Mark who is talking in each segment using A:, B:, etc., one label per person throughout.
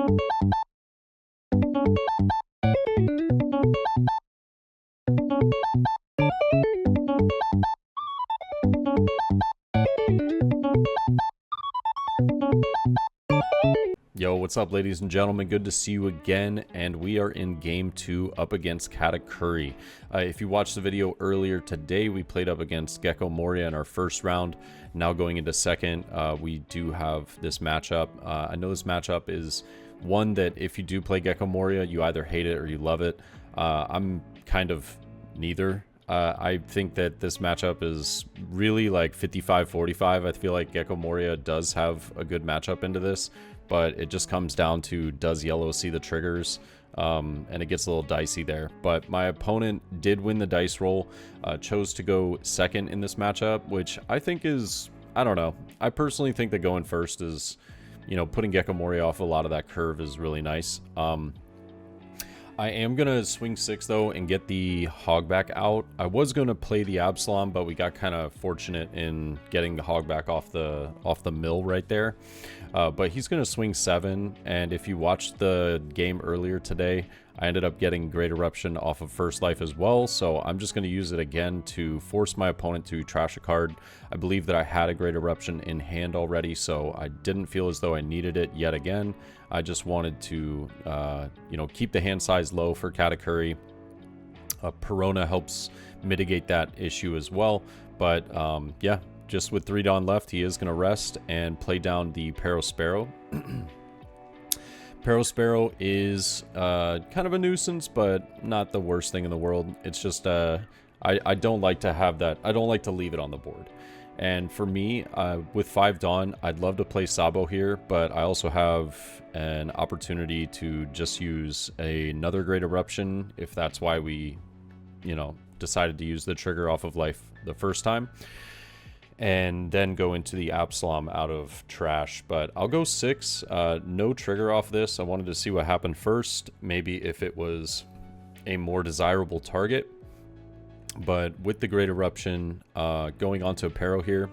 A: Yo, what's up, ladies and gentlemen? Good to see you again, and we are in game 2 up against Katakuri. If you watched the video earlier today, we played up against Gecko Moria in our first round. Now going into second, we do have this matchup. I know this matchup is one that if you do play Gecko Moria, you either hate it or you love it. I'm kind of neither. I think that this matchup is really like 55-45. I feel like Gecko Moria does have a good matchup into this, but it just comes down to, does yellow see the triggers? And it gets a little dicey there. But my opponent did win the dice roll, chose to go second in this matchup, which I think is, I don't know. I personally think that going first is, you know, putting Gecko Moria off a lot of that curve is really nice. I am going to swing 6 though and get the hogback out. I was going to play the Absalom, but we got kind of fortunate in getting the hogback off the mill right there. But he's going to swing 7, and if you watched the game earlier today, I ended up getting Great Eruption off of First Life as well, so I'm just going to use it again to force my opponent to trash a card. I believe that I had a Great Eruption in hand already, so I didn't feel as though I needed it yet again. I just wanted to, you know, keep the hand size low for Katakuri. Perona helps mitigate that issue as well, but yeah, just with 3 Dawn left, he is going to rest and play down the Sparrow. Sparrow is kind of a nuisance, but not the worst thing in the world. It's just I don't like to have that. I don't like to leave it on the board. And for me, with 5 Dawn, I'd love to play Sabo here, but I also have an opportunity to just use another Great Eruption if that's why we, you know, decided to use the trigger off of life the first time. And then go into the Absalom out of trash. But I'll go 6. No trigger off this. I wanted to see what happened first. Maybe if it was a more desirable target. But with the Great Eruption going onto a Pero here,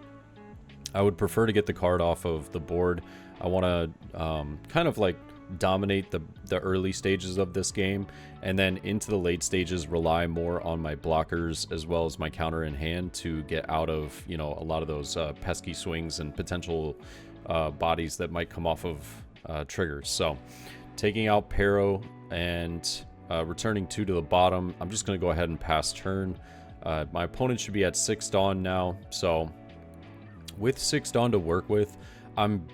A: I would prefer to get the card off of the board. I want to kind of like dominate the early stages of this game, and then into the late stages rely more on my blockers as well as my counter in hand to get out of, you know, a lot of those pesky swings and potential bodies that might come off of triggers. So taking out Pero and returning 2 to the bottom, I'm just going to go ahead and pass turn. My opponent should be at 6 Dawn now, so with 6 Dawn to work with, I'm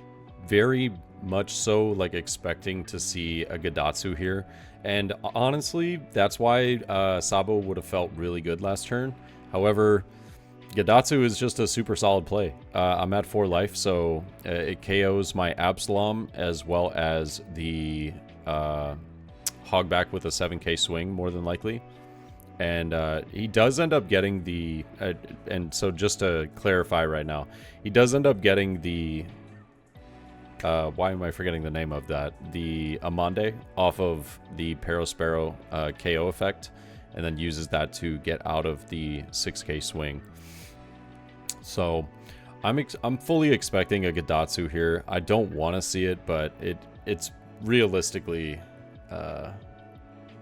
A: very much so like expecting to see a Gadatsu here, and honestly that's why Sabo would have felt really good last turn. However, Gadatsu is just a super solid play. I'm at 4 life, so it KOs my Absalom as well as the hogback with a 7k swing more than likely, and he does end up getting the and so just to clarify right now, he does end up getting the why am I forgetting the name of that? The Amande off of the Sparrow KO effect, and then uses that to get out of the 6k swing. So I'm fully expecting a Gadatsu here. I don't want to see it, but it's realistically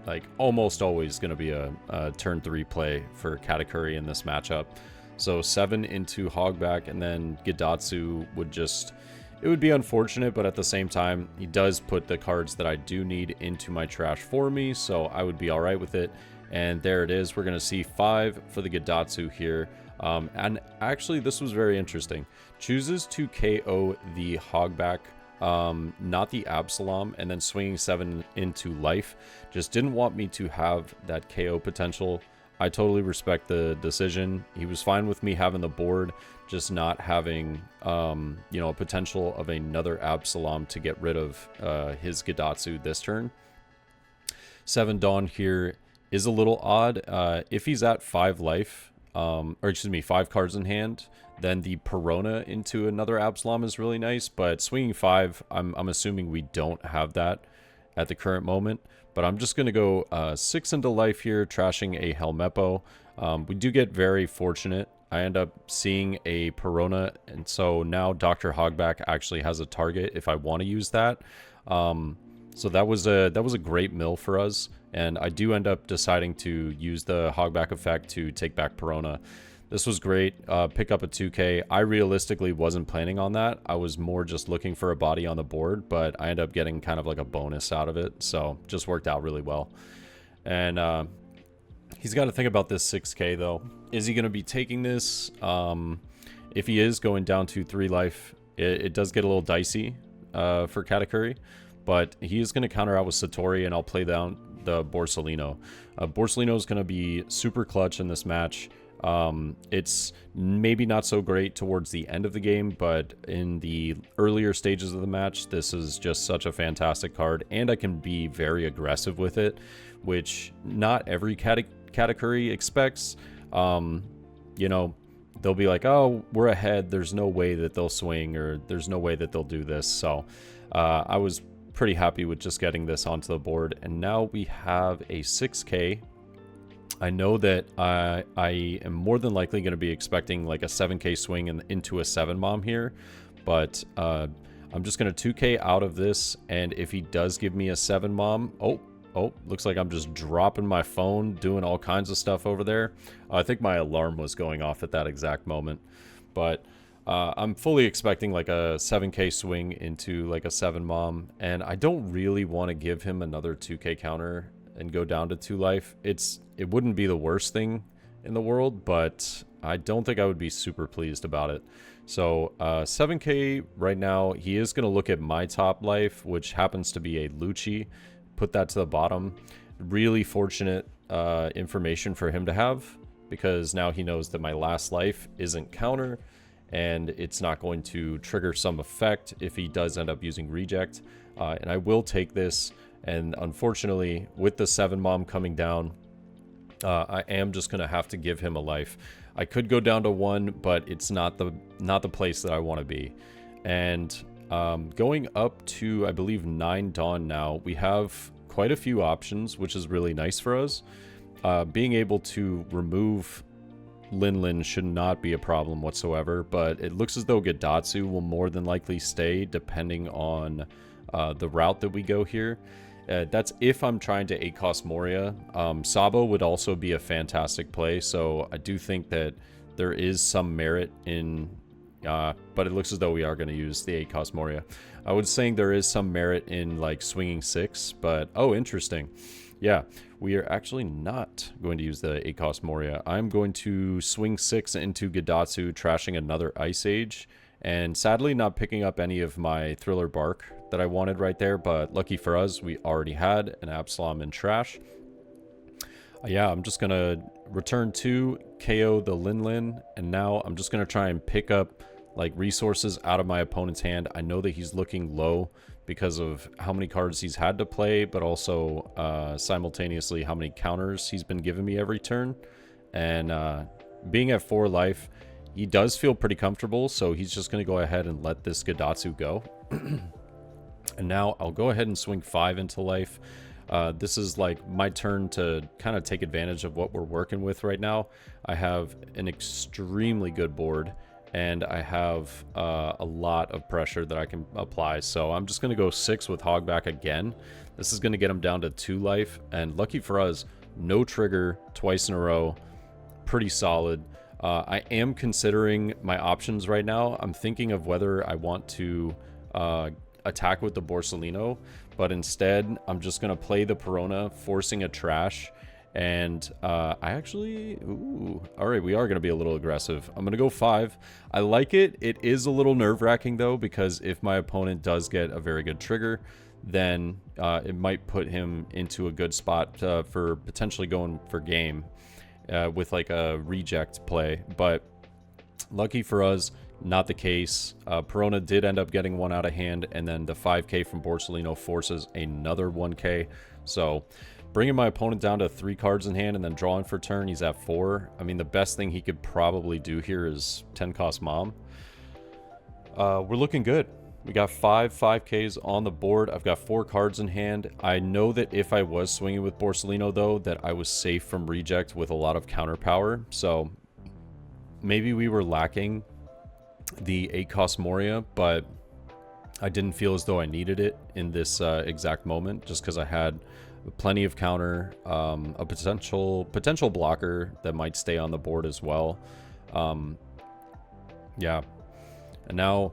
A: like almost always going to be a turn 3 play for Katakuri in this matchup. So 7 into hogback, and then Gadatsu would just... It would be unfortunate, but at the same time, he does put the cards that I do need into my trash for me, so I would be all right with it. And there it is. We're going to see 5 for the Gadatsu here. And actually, this was very interesting. Chooses to KO the hogback, not the Absalom, and then swinging 7 into life. Just didn't want me to have that KO potential. I totally respect the decision. He was fine with me having the board, just not having, you know, a potential of another Absalom to get rid of his Gadatsu this turn. 7 Dawn here is a little odd. If he's at 5 life, or excuse me, 5 cards in hand, then the Perona into another Absalom is really nice. But swinging 5, I'm assuming we don't have that at the current moment. But I'm just going to go 6 into life here, trashing a Helmeppo. We do get very fortunate. I end up seeing a Perona, and so now Dr. Hogback actually has a target if I want to use that. So that was a great mill for us, and I do end up deciding to use the hogback effect to take back Perona. This was great. Pick up a 2K. I realistically wasn't planning on that. I was more just looking for a body on the board, but I ended up getting kind of like a bonus out of it, so just worked out really well. And he's got to think about this 6K though. Is he going to be taking this? If he is going down to 3 life, it does get a little dicey for Katakuri, but he is going to counter out with Satori, and I'll play down the Borsalino. Borsalino is going to be super clutch in this match. It's maybe not so great towards the end of the game, but in the earlier stages of the match, this is just such a fantastic card, and I can be very aggressive with it, which not every Katakuri expects. You know, they'll be like, oh, we're ahead, there's no way that they'll swing, or there's no way that they'll do this. So I was pretty happy with just getting this onto the board, and now we have a 6K. I know that I am more than likely going to be expecting like a 7K swing into a 7-mom here, but I'm just going to 2K out of this, and if he does give me a 7-mom, oh, looks like I'm just dropping my phone, doing all kinds of stuff over there. I think my alarm was going off at that exact moment, but I'm fully expecting like a 7K swing into like a 7-mom, and I don't really want to give him another 2K counter and go down to 2 life. It wouldn't be the worst thing in the world, but I don't think I would be super pleased about it. So 7K right now, he is going to look at my top life, which happens to be a Lucci. Put that to the bottom. Really fortunate information for him to have, because now he knows that my last life isn't counter, and it's not going to trigger some effect if he does end up using reject. And I will take this, and unfortunately with the 7-mom coming down, I am just gonna have to give him a life. I could go down to 1, but it's not the place that I want to be. And going up to, I believe, 9 Dawn now, we have quite a few options, which is really nice for us. Being able to remove Lin should not be a problem whatsoever, but it looks as though Gadatsu will more than likely stay depending on the route that we go here. That's if I'm trying to 8-cost Moria. Sabo would also be a fantastic play, so I do think that there is some merit in... but it looks as though we are going to use the 8-cost Moria. I was saying there is some merit in like swinging 6, but oh, interesting. Yeah, we are actually not going to use the 8-cost Moria. I'm going to swing 6 into Gadatsu, trashing another Ice Age, and sadly not picking up any of my Thriller Bark that I wanted right there, but lucky for us, we already had an Absalom in trash. Yeah, I'm just going to return 2, KO the Lin, and now I'm just going to try and pick up like resources out of my opponent's hand. I know that he's looking low because of how many cards he's had to play, but also simultaneously how many counters he's been giving me every turn. And being at 4 life, he does feel pretty comfortable, so he's just going to go ahead and let this Gadatsu go. And now I'll go ahead and swing 5 into life. This is like my turn to kind of take advantage of what we're working with right now. I have an extremely good board, and I have a lot of pressure that I can apply. So I'm just going to go 6 with Hogback again. This is going to get him down to 2 life, and lucky for us, no trigger twice in a row. Pretty solid. I am considering my options right now. I'm thinking of whether I want to attack with the Borsalino, but instead I'm just going to play the Perona, forcing a trash. And I actually, all right, we are going to be a little aggressive. I'm going to go 5. I like it. It is a little nerve-wracking though, because if my opponent does get a very good trigger, then it might put him into a good spot for potentially going for game with like a reject play. But lucky for us, not the case. Perona did end up getting 1 out of hand, and then the 5K from Borsalino forces another 1K. So bringing my opponent down to 3 cards in hand and then drawing for turn, he's at 4. I mean, the best thing he could probably do here is 10-cost Mom. We're looking good. We got 5/5Ks on the board. I've got 4 cards in hand. I know that if I was swinging with Borsalino, though, that I was safe from reject with a lot of counter power. So maybe we were lacking the 8-cost Moria, but I didn't feel as though I needed it in this exact moment, just because I had plenty of counter, a potential blocker that might stay on the board as well. Yeah, and now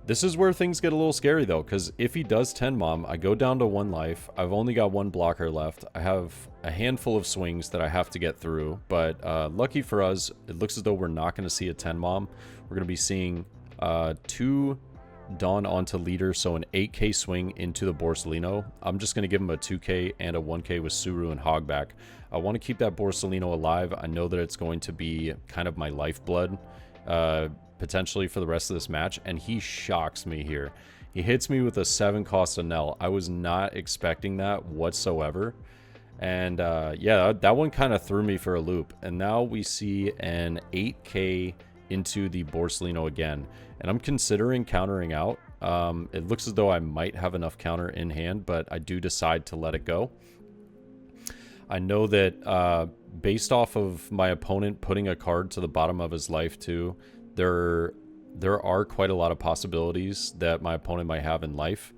A: this is where things get a little scary though, because if he does 10 mom, I go down to 1 life. I've only got 1 blocker left. I have a handful of swings that I have to get through, but lucky for us, it looks as though we're not going to see a 10 mom. We're going to be seeing 2 Dawn onto leader, so an 8k swing into the Borsalino. I'm just going to give him a 2k and a 1k with Suru and Hogback. I want to keep that Borsalino alive. I know that it's going to be kind of my lifeblood potentially for the rest of this match, and he shocks me here. He hits me with a 7 cost Anel. I was not expecting that whatsoever, and yeah, that one kind of threw me for a loop. And now we see an 8k into the Borsalino again, and I'm considering countering out. It looks as though I might have enough counter in hand, but I do decide to let it go. I know that based off of my opponent putting a card to the bottom of his life too, there are quite a lot of possibilities that my opponent might have in life.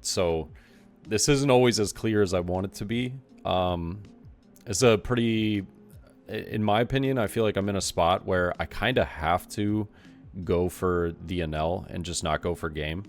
A: So this isn't always as clear as I want it to be. It's a pretty, in my opinion, I feel like I'm in a spot where I kind of have to go for the Anel and just not go for game,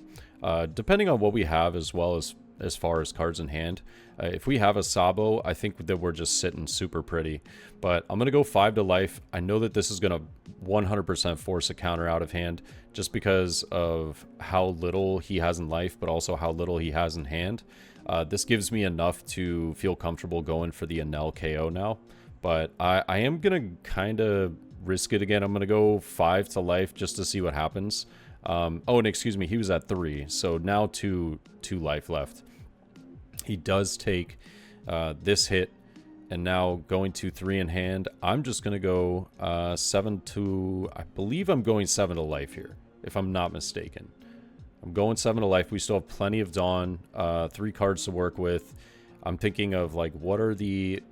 A: depending on what we have, as well as far as cards in hand. If we have a Sabo, I think that we're just sitting super pretty. But I'm going to go 5 to life. I know that this is going to 100% force a counter out of hand, just because of how little he has in life, but also how little he has in hand. This gives me enough to feel comfortable going for the Anel KO now. But I am going to kind of risk it again. I'm going to go 5 to life just to see what happens. Oh, and excuse me, he was at 3. So now 2 life left. He does take this hit, and now going to 3 in hand. I'm just going to go 7 to... I believe I'm going 7 to life here, if I'm not mistaken. I'm going 7 to life. We still have plenty of Dawn, 3 cards to work with. I'm thinking of, like, what are the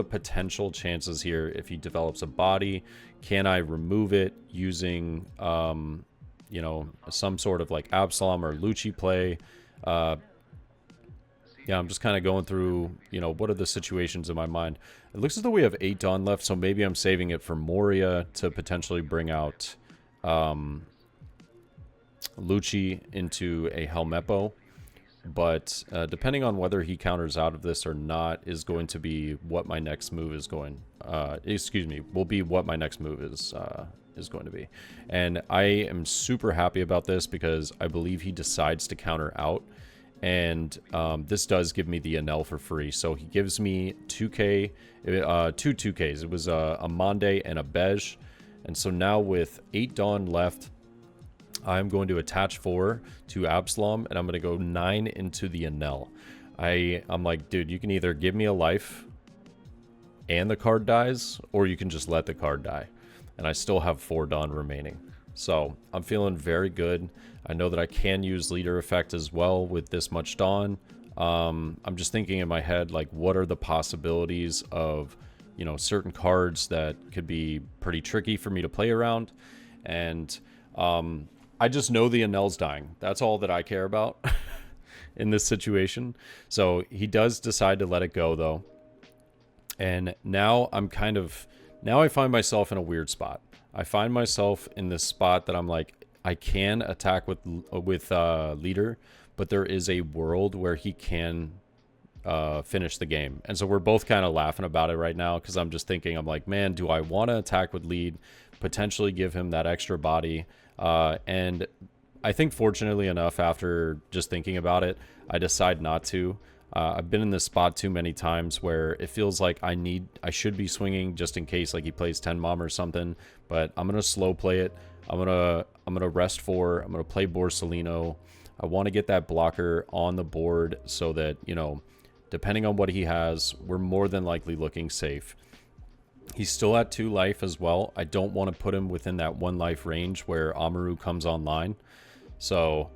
A: potential chances here if he develops a body? Can I remove it using, some sort of, like, Absalom or Lucci play? Yeah, I'm just kind of going through, what are the situations in my mind. It looks as though we have 8 Dawn left, so maybe I'm saving it for Moria to potentially bring out Lucci into a Helmeppo. But depending on whether he counters out of this or not is going to be what my next move is going... will be what my next move is going to be. And I am super happy about this because I believe he decides to counter out. And this does give me the Anel for free. So he gives me 2k, 2 2ks. It was a Monde and a Beige. And so now with 8 Dawn left, I'm going to attach 4 to Absalom, and I'm going to go 9 into the Anel. I'm like, dude, you can either give me a life and the card dies, or you can just let the card die. And I still have 4 Dawn remaining. So I'm feeling very good. I know that I can use leader effect as well with this much Dawn. I'm just thinking in my head, like, what are the possibilities of, certain cards that could be pretty tricky for me to play around. And I just know the Anel's dying. That's all that I care about in this situation. So he does decide to let it go, though. And now now I find myself in a weird spot. I find myself in this spot that I'm like, I can attack with leader, but there is a world where he can finish the game. And so we're both kind of laughing about it right now, because I'm just thinking, I'm like, man, do I want to attack with lead, potentially give him that extra body? And I think fortunately enough, after just thinking about it, I decide not to. I've been in this spot too many times where it feels like I should be swinging just in case, like, he plays 10 mom or something, but I'm going to slow play it. I'm going to rest 4. I'm going to play Borsalino. I want to get that blocker on the board so that, depending on what he has, we're more than likely looking safe. He's still at 2 life as well. I don't want to put him within that 1 life range where Amaru comes online. So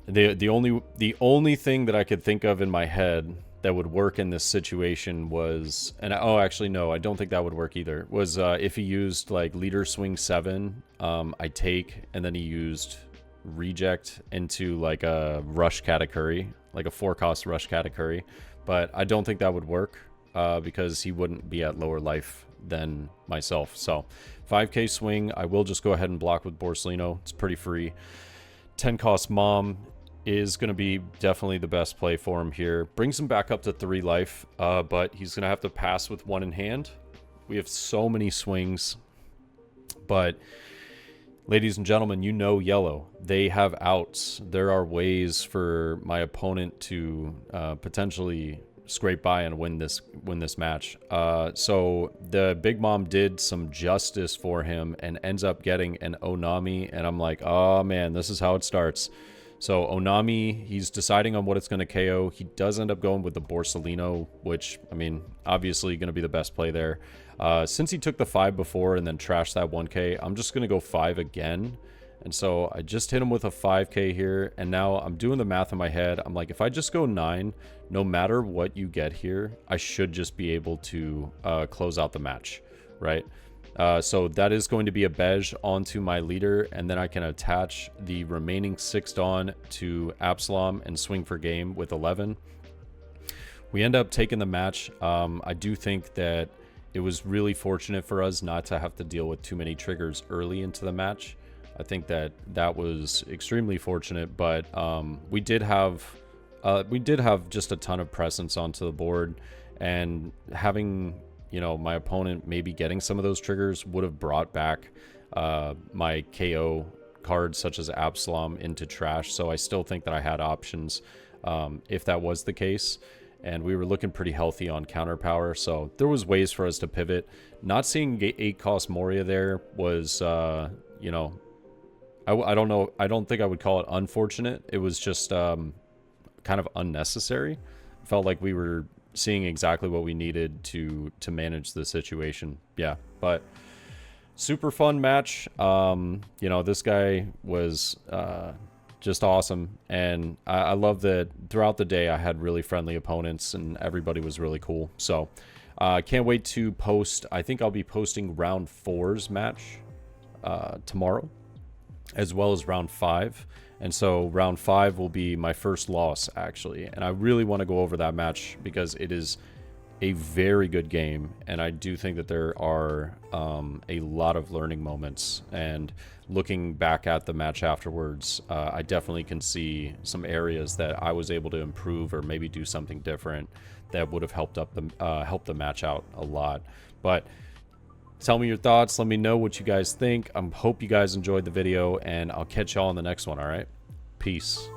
A: the only thing that I could think of in my head that would work in this situation was, and oh, actually, no, I don't think that would work either, was if he used like leader swing 7, I take, and then he used reject into like a rush Katakuri, like a 4-cost rush Katakuri. But I don't think that would work because he wouldn't be at lower life than myself. So 5k swing, I will just go ahead and block with Borsellino. It's pretty free. 10-cost Mom is going to be definitely the best play for him here. Brings him back up to 3 life, but he's going to have to pass with 1 in hand. We have so many swings, but ladies and gentlemen, you know yellow. They have outs. There are ways for my opponent to potentially scrape by and win this match. So the Big Mom did some justice for him and ends up getting an Onami, and I'm like, oh man, this is how it starts. So Onami, he's deciding on what it's going to KO. He does end up going with the Borsellino, which, I mean, obviously going to be the best play there. Since he took the 5 before and then trashed that 1k, I'm just going to go 5 again. And so I just hit him with a 5k here, and now I'm doing the math in my head. I'm like, if I just go 9, no matter what you get here, I should just be able to close out the match, right? So that is going to be a beige onto my leader, and then I can attach the remaining 6 Dawn to Absalom and swing for game with 11. We end up taking the match. I do think that it was really fortunate for us not to have to deal with too many triggers early into the match. I think that was extremely fortunate, but we did have just a ton of presence onto the board, and having, you know, my opponent maybe getting some of those triggers would have brought back my KO cards such as Absalom into trash. So I still think that I had options if that was the case, and we were looking pretty healthy on counter power. So there was ways for us to pivot. Not seeing 8-cost Moria there was, you know, I don't know. I don't think I would call it unfortunate. It was just kind of unnecessary. Felt like we were seeing exactly what we needed to manage the situation. Yeah, but super fun match. You know, this guy was just awesome, and I love that throughout the day I had really friendly opponents and everybody was really cool. So can't wait to post. I think I'll be posting round 4's match tomorrow, as well as round 5. And so round 5 will be my first loss, actually. And I really want to go over that match because it is a very good game. And I do think that there are a lot of learning moments. And looking back at the match afterwards, I definitely can see some areas that I was able to improve or maybe do something different that would have helped the match out a lot. But tell me your thoughts. Let me know what you guys think. I hope you guys enjoyed the video, and I'll catch y'all in the next one, all right? Peace.